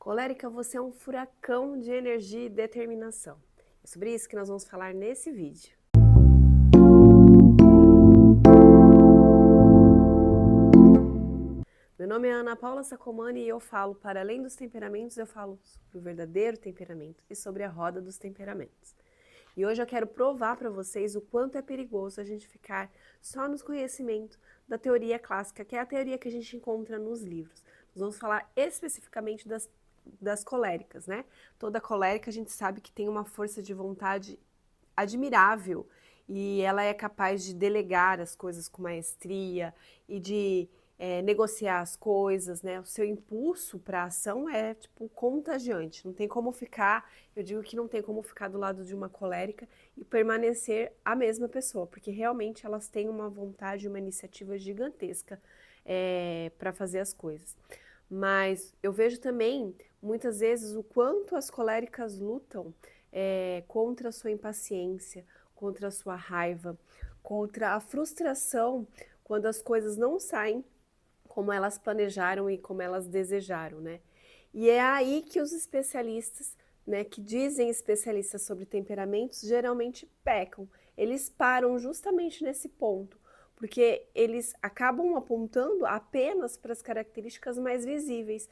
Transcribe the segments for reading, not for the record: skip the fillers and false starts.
Colérica, você é um furacão de energia e determinação. É sobre isso que nós vamos falar nesse vídeo. Meu nome é Ana Paula Sacomani e eu falo, para além dos temperamentos, eu falo sobre o verdadeiro temperamento e sobre a roda dos temperamentos. E hoje eu quero provar para vocês o quanto é perigoso a gente ficar só no conhecimento da teoria clássica, que é a teoria que a gente encontra nos livros. Nós vamos falar especificamente das coléricas, né? Toda colérica a gente sabe que tem uma força de vontade admirável e ela é capaz de delegar as coisas com maestria e de negociar as coisas, né? O seu impulso para a ação é tipo contagiante. Não tem como ficar, eu digo que não tem como ficar do lado de uma colérica e permanecer a mesma pessoa, porque realmente elas têm uma vontade, uma iniciativa gigantesca para fazer as coisas. Mas eu vejo também, muitas vezes, o quanto as coléricas lutam contra a sua impaciência, contra a sua raiva, contra a frustração quando as coisas não saem como elas planejaram e como elas desejaram, né? E é aí que os especialistas, né, que dizem especialistas sobre temperamentos, geralmente pecam. Eles param justamente nesse ponto, porque eles acabam apontando apenas para as características mais visíveis,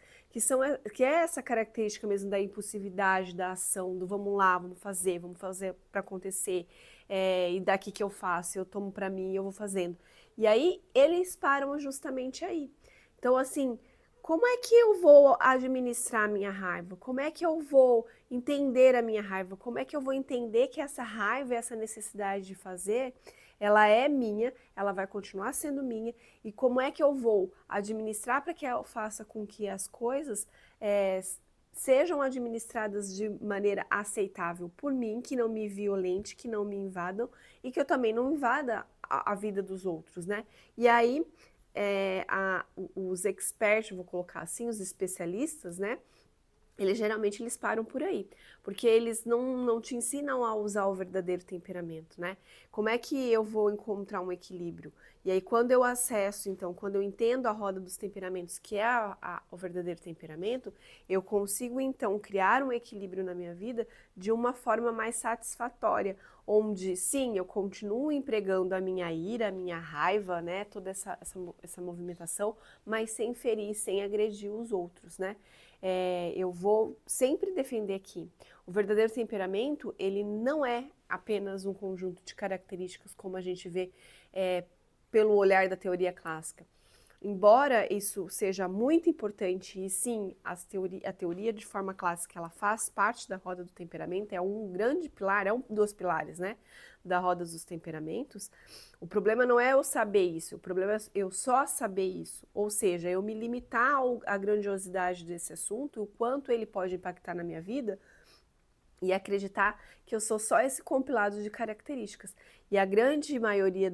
que é essa característica mesmo da impulsividade, da ação, do vamos lá, vamos fazer para acontecer, e daqui que eu faço, eu tomo para mim, eu vou fazendo. E aí eles param justamente aí. Então, assim, como é que eu vou administrar a minha raiva? Como é que eu vou entender a minha raiva? Como é que eu vou entender que essa raiva, essa necessidade de fazer, ela é minha, ela vai continuar sendo minha, e como é que eu vou administrar para que eu faça com que as coisas sejam administradas de maneira aceitável por mim, que não me violente, que não me invadam e que eu também não invada a vida dos outros, né? E aí, os experts, vou colocar assim, os especialistas, né? Eles param por aí, porque eles não te ensinam a usar o verdadeiro temperamento, né? Como é que eu vou encontrar um equilíbrio? E aí, quando eu acesso, então, quando eu entendo a roda dos temperamentos, que é o verdadeiro temperamento, eu consigo, então, criar um equilíbrio na minha vida de uma forma mais satisfatória, onde, sim, eu continuo empregando a minha ira, a minha raiva, né? Toda essa movimentação, mas sem ferir, sem agredir os outros, né? Eu vou sempre defender que o verdadeiro temperamento, ele não é apenas um conjunto de características como a gente vê pelo olhar da teoria clássica. Embora isso seja muito importante, e sim, a teoria de forma clássica, ela faz parte da roda do temperamento, é um grande pilar, é um dos pilares, né, da roda dos temperamentos. O problema não é eu saber isso, o problema é eu só saber isso, ou seja, eu me limitar à grandiosidade desse assunto, o quanto ele pode impactar na minha vida, e acreditar que eu sou só esse compilado de características. E a grande maioria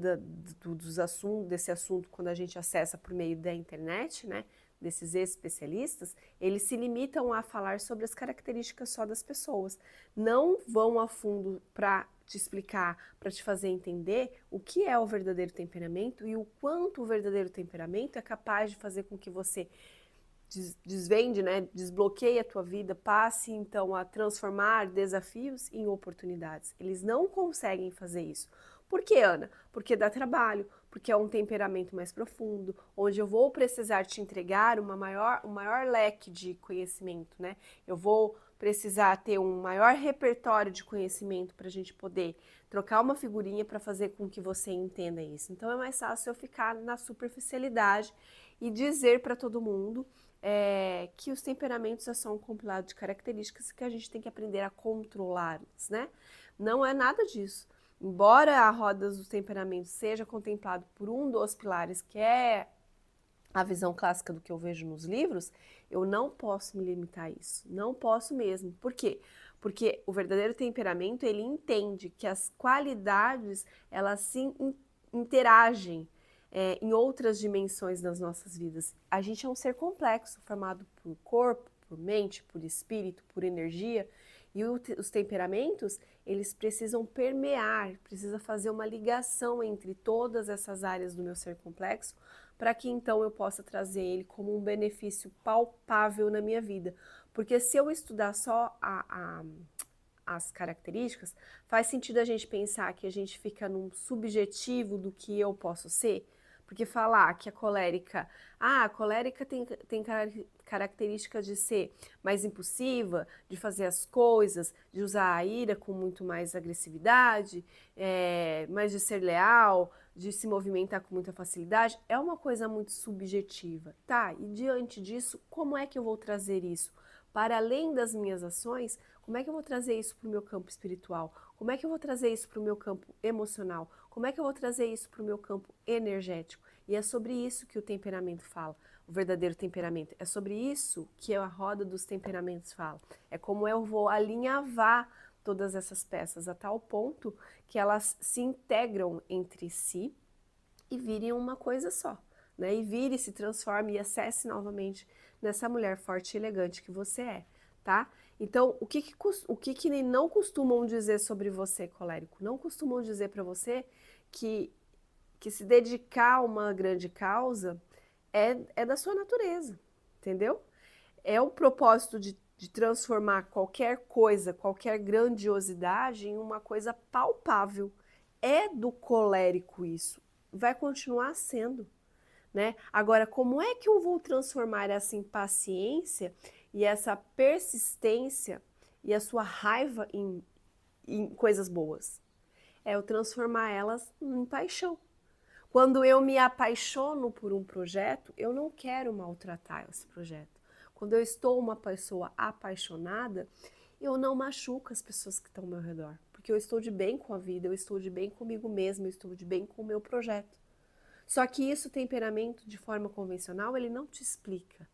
desse assunto, quando a gente acessa por meio da internet, né, desses especialistas, eles se limitam a falar sobre as características só das pessoas. Não vão a fundo para te explicar, para te fazer entender o que é o verdadeiro temperamento e o quanto o verdadeiro temperamento é capaz de fazer com que você desvende, né, desbloqueie a tua vida, passe então a transformar desafios em oportunidades. Eles não conseguem fazer isso. Por que, Ana? Porque dá trabalho, porque é um temperamento mais profundo, onde eu vou precisar te entregar um maior leque de conhecimento, né? Eu vou precisar ter um maior repertório de conhecimento para a gente poder trocar uma figurinha para fazer com que você entenda isso. Então é mais fácil eu ficar na superficialidade e dizer para todo mundo que os temperamentos são um compilado de características que a gente tem que aprender a controlá-las, né? Não é nada disso. Embora a roda dos temperamentos seja contemplado por um dos pilares, que é a visão clássica do que eu vejo nos livros, eu não posso me limitar a isso. Não posso mesmo. Por quê? Porque o verdadeiro temperamento, ele entende que as qualidades, elas sim interagem em outras dimensões das nossas vidas. A gente é um ser complexo, formado por corpo, por mente, por espírito, por energia, e os temperamentos, eles precisam permear, precisa fazer uma ligação entre todas essas áreas do meu ser complexo, para que então eu possa trazer ele como um benefício palpável na minha vida. Porque se eu estudar só as características, faz sentido a gente pensar que a gente fica num subjetivo do que eu posso ser? Porque falar que a colérica tem características de ser mais impulsiva, de fazer as coisas, de usar a ira com muito mais agressividade, mais de ser leal, de se movimentar com muita facilidade, é uma coisa muito subjetiva, tá? E diante disso, como é que eu vou trazer isso? Para além das minhas ações, como é que eu vou trazer isso para o meu campo espiritual? Como é que eu vou trazer isso para o meu campo emocional? Como é que eu vou trazer isso para o meu campo energético? E é sobre isso que o temperamento fala, o verdadeiro temperamento. É sobre isso que a roda dos temperamentos fala. É como eu vou alinhavar todas essas peças a tal ponto que elas se integram entre si e virem uma coisa só, né? E vire, se transforme e acesse novamente nessa mulher forte e elegante que você é, tá? Então, o que não costumam dizer sobre você, colérico? Não costumam dizer para você que, que se dedicar a uma grande causa é da sua natureza, entendeu? É o propósito de transformar qualquer coisa, qualquer grandiosidade em uma coisa palpável. É do colérico isso. Vai continuar sendo, né? Agora, como é que eu vou transformar essa impaciência e essa persistência e a sua raiva em coisas boas? É eu transformar elas em paixão. Quando eu me apaixono por um projeto, eu não quero maltratar esse projeto. Quando eu estou uma pessoa apaixonada, eu não machuco as pessoas que estão ao meu redor, porque eu estou de bem com a vida, eu estou de bem comigo mesma, eu estou de bem com o meu projeto. Só que isso, temperamento, de forma convencional, ele não te explica.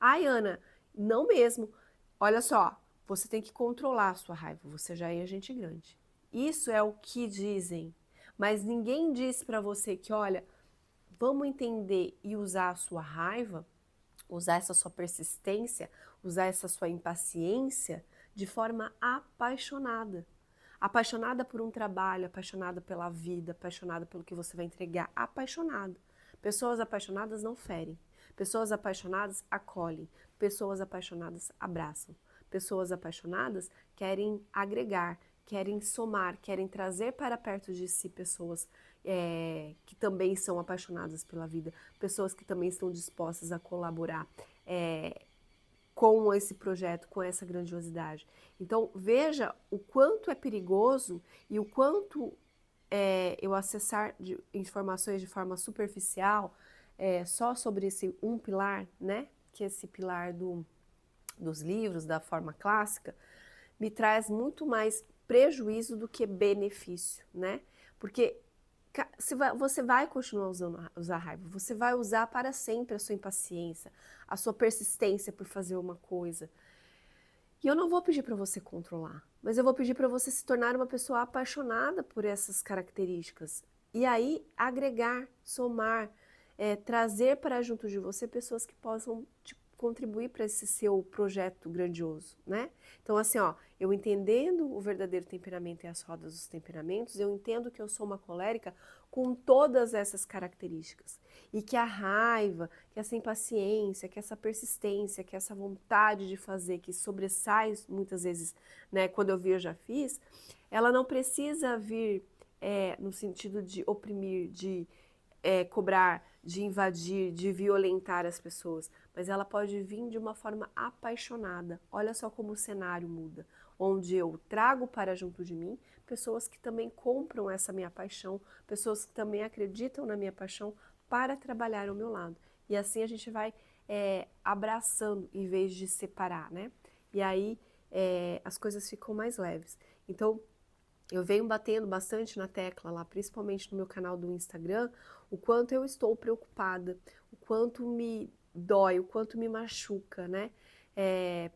Ai, Ana, não mesmo. Olha só, você tem que controlar a sua raiva, você já é gente grande. Isso é o que dizem, mas ninguém diz para você que, olha, vamos entender e usar a sua raiva, usar essa sua persistência, usar essa sua impaciência de forma apaixonada. Apaixonada por um trabalho, apaixonada pela vida, apaixonada pelo que você vai entregar, apaixonado. Pessoas apaixonadas não ferem. Pessoas apaixonadas acolhem. Pessoas apaixonadas abraçam. Pessoas apaixonadas querem agregar, querem somar, querem trazer para perto de si pessoas que também são apaixonadas pela vida, pessoas que também estão dispostas a colaborar com esse projeto, com essa grandiosidade. Então, veja o quanto é perigoso e o quanto eu acessar informações de forma superficial só sobre esse um pilar, né? Que é esse pilar dos livros, da forma clássica, me traz muito mais prejuízo do que benefício, né? Porque você vai continuar usar raiva, você vai usar para sempre a sua impaciência, a sua persistência por fazer uma coisa. E eu não vou pedir para você controlar, mas eu vou pedir para você se tornar uma pessoa apaixonada por essas características. E aí agregar, somar, trazer para junto de você pessoas que possam contribuir para esse seu projeto grandioso, né? Então, assim, ó, eu entendendo o verdadeiro temperamento e as rodas dos temperamentos, eu entendo que eu sou uma colérica com todas essas características. E que a raiva, que essa impaciência, que essa persistência, que essa vontade de fazer, que sobressai muitas vezes, né, quando eu já fiz, ela não precisa vir no sentido de oprimir, de cobrar, de invadir, de violentar as pessoas, mas ela pode vir de uma forma apaixonada. Olha só como o cenário muda, onde eu trago para junto de mim pessoas que também compram essa minha paixão, pessoas que também acreditam na minha paixão para trabalhar ao meu lado. E assim a gente vai abraçando em vez de separar, né? E aí as coisas ficam mais leves. Então, eu venho batendo bastante na tecla lá, principalmente no meu canal do Instagram, o quanto eu estou preocupada, o quanto me dói, o quanto me machuca, né?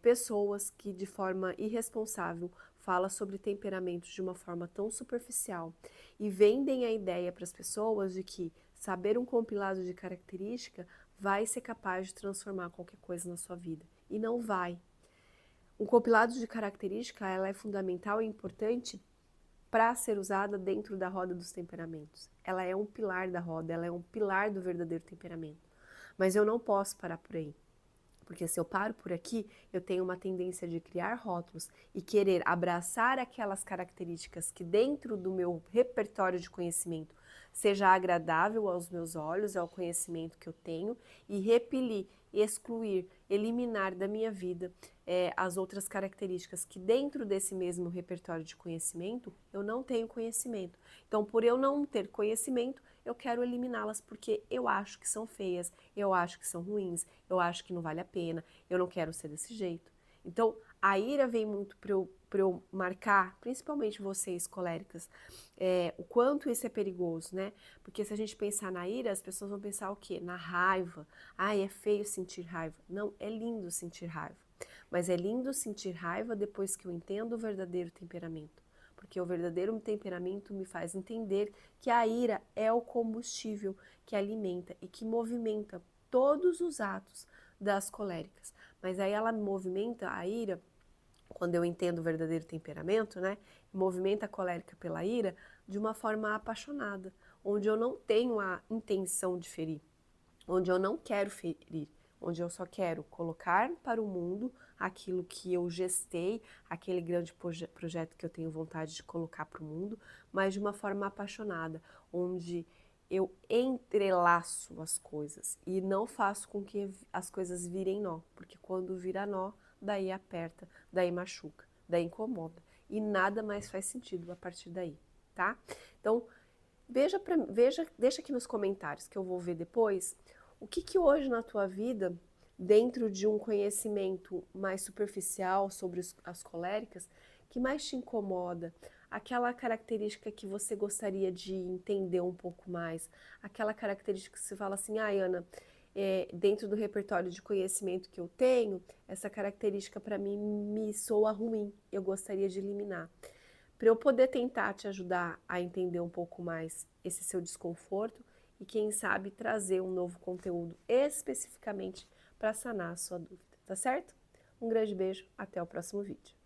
Pessoas que de forma irresponsável falam sobre temperamentos de uma forma tão superficial e vendem a ideia para as pessoas de que saber um compilado de característica vai ser capaz de transformar qualquer coisa na sua vida. E não vai. Um compilado de característica, ela é fundamental e importante para ser usada dentro da roda dos temperamentos. Ela é um pilar da roda, ela é um pilar do verdadeiro temperamento. Mas eu não posso parar por aí. Porque se eu paro por aqui, eu tenho uma tendência de criar rótulos e querer abraçar aquelas características que dentro do meu repertório de conhecimento seja agradável aos meus olhos, ao conhecimento que eu tenho, e repelir, excluir, eliminar da minha vida as outras características que dentro desse mesmo repertório de conhecimento eu não tenho conhecimento. Então, por eu não ter conhecimento, eu quero eliminá-las porque eu acho que são feias, eu acho que são ruins, eu acho que não vale a pena, eu não quero ser desse jeito. Então, a ira vem muito para eu marcar, principalmente vocês coléricas, o quanto isso é perigoso, né? Porque se a gente pensar na ira, as pessoas vão pensar o quê? Na raiva. Ai, é feio sentir raiva. Não, é lindo sentir raiva. Mas é lindo sentir raiva depois que eu entendo o verdadeiro temperamento. Porque o verdadeiro temperamento me faz entender que a ira é o combustível que alimenta e que movimenta todos os atos das coléricas. Mas aí ela movimenta a ira, quando eu entendo o verdadeiro temperamento, né? Movimenta a colérica pela ira de uma forma apaixonada, onde eu não tenho a intenção de ferir, onde eu não quero ferir, onde eu só quero colocar para o mundo aquilo que eu gestei, aquele grande projeto que eu tenho vontade de colocar para o mundo, mas de uma forma apaixonada, onde eu entrelaço as coisas e não faço com que as coisas virem nó, porque quando vira nó, daí aperta, daí machuca, daí incomoda e nada mais faz sentido a partir daí, tá? Então, deixa aqui nos comentários que eu vou ver depois o que hoje na tua vida, dentro de um conhecimento mais superficial sobre as coléricas, que mais te incomoda, aquela característica que você gostaria de entender um pouco mais, aquela característica que você fala assim, Ana, dentro do repertório de conhecimento que eu tenho, essa característica para mim me soa ruim, eu gostaria de eliminar. Para eu poder tentar te ajudar a entender um pouco mais esse seu desconforto e quem sabe trazer um novo conteúdo especificamente para sanar a sua dúvida, tá certo? Um grande beijo, até o próximo vídeo.